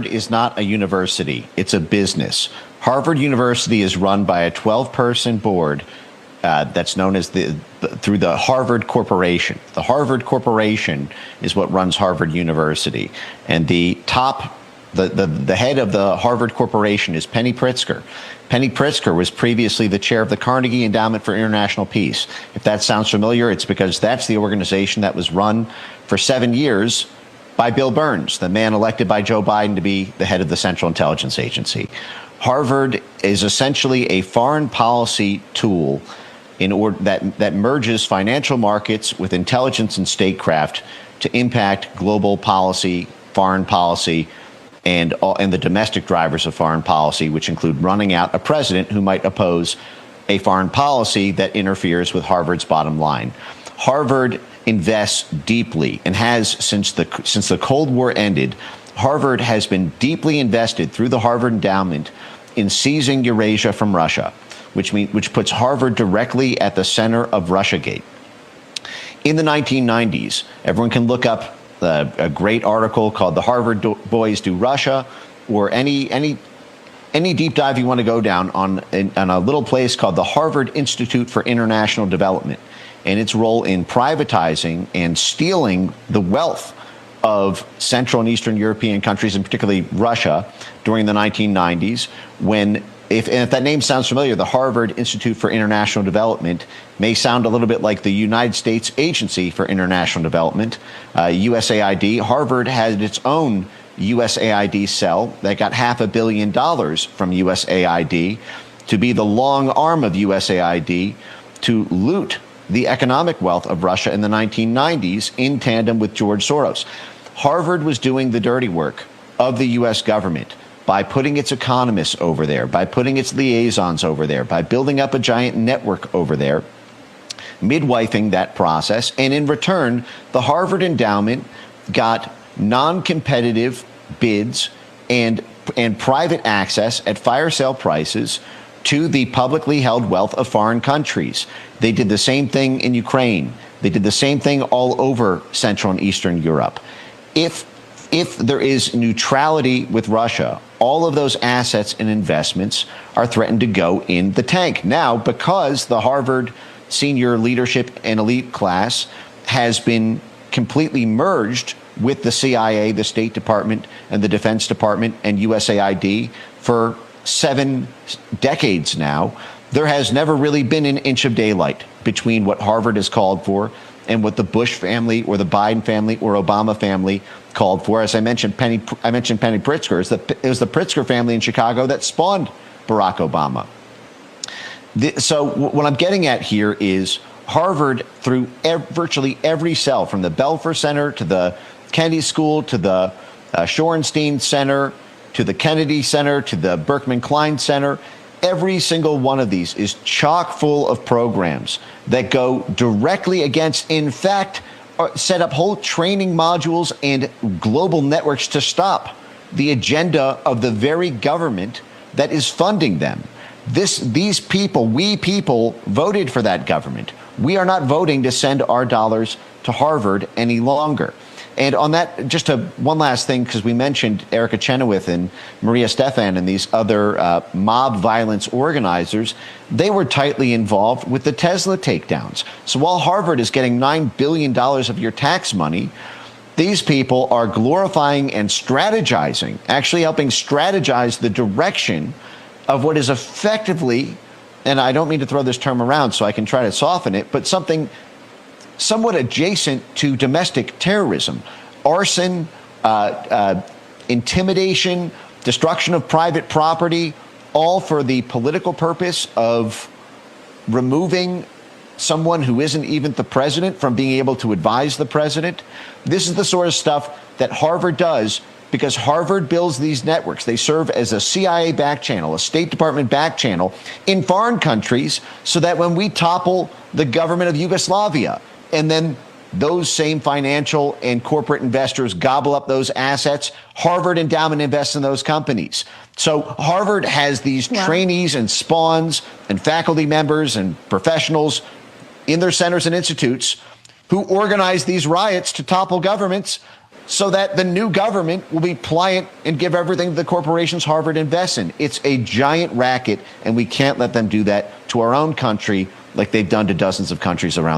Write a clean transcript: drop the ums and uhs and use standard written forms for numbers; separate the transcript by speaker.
Speaker 1: Is not a university. It's a business. Harvard University is run by a 12-person board that's known as through the Harvard Corporation. The Harvard Corporation is what runs Harvard University. And the head of the Harvard Corporation is Penny Pritzker. Penny Pritzker was previously the chair of the Carnegie Endowment for International Peace. If that sounds familiar, it's because that's the organization that was run for 7 years by Bill Burns, the man elected by Joe Biden to be the head of the Central Intelligence Agency. Harvard is essentially a foreign policy tool that merges financial markets with intelligence and statecraft to impact global policy, foreign policy, and the domestic drivers of foreign policy, which include running out a president who might oppose a foreign policy that interferes with Harvard's bottom line. Harvard invests deeply and has since the Cold War ended. Harvard has been deeply invested through the Harvard Endowment in seizing Eurasia from Russia, which puts Harvard directly at the center of Russiagate. In the 1990s, everyone can look up a great article called "The Harvard Boys Do Russia," or any deep dive you want to go down on a little place called the Harvard Institute for International Development, and its role in privatizing and stealing the wealth of Central and Eastern European countries, and particularly Russia, during the 1990s, when, if that name sounds familiar, the Harvard Institute for International Development may sound a little bit like the United States Agency for International Development, USAID. Harvard had its own USAID cell that got $500 million from USAID to be the long arm of USAID to loot the economic wealth of Russia in the 1990s in tandem with George Soros. Harvard was doing the dirty work of the U.S. government by putting its economists over there, by putting its liaisons over there, by building up a giant network over there, midwifing that process. And in return, the Harvard Endowment got non-competitive bids and private access at fire sale prices to the publicly held wealth of foreign countries. They did the same thing in Ukraine. They did the same thing all over Central and Eastern Europe. If there is neutrality with Russia, all of those assets and investments are threatened to go in the tank. Now, because the Harvard senior leadership and elite class has been completely merged with the CIA, the State Department, and the Defense Department, and USAID for 7 decades now, there has never really been an inch of daylight between what Harvard has called for and what the Bush family or the Biden family or Obama family called for. As I mentioned, Penny Pritzker. It was the Pritzker family in Chicago that spawned Barack Obama. So what I'm getting at here is Harvard, through virtually every cell, from the Belfer Center to the Kennedy School to the Shorenstein Center to the Kennedy Center to the Berkman Klein Center, every single one of these is chock full of programs that go directly against, in fact, set up whole training modules and global networks to stop the agenda of the very government that is funding them. We people voted for that government. We are not voting to send our dollars to Harvard any longer. And on that, just one last thing, because we mentioned Erica Chenoweth and Maria Stephan and these other mob violence organizers, they were tightly involved with the Tesla takedowns. So while Harvard is getting $9 billion of your tax money, these people are glorifying and strategizing, actually helping strategize the direction of what is effectively, and I don't mean to throw this term around so I can try to soften it, but something somewhat adjacent to domestic terrorism, arson, intimidation, destruction of private property, all for the political purpose of removing someone who isn't even the president from being able to advise the president. This is the sort of stuff that Harvard does because Harvard builds these networks. They serve as a CIA back channel, a State Department back channel in foreign countries so that when we topple the government of Yugoslavia, and then those same financial and corporate investors gobble up those assets, Harvard Endowment invests in those companies. So Harvard has these trainees and spawns and faculty members and professionals in their centers and institutes who organize these riots to topple governments so that the new government will be pliant and give everything to the corporations Harvard invests in. It's a giant racket, and we can't let them do that to our own country like they've done to dozens of countries around.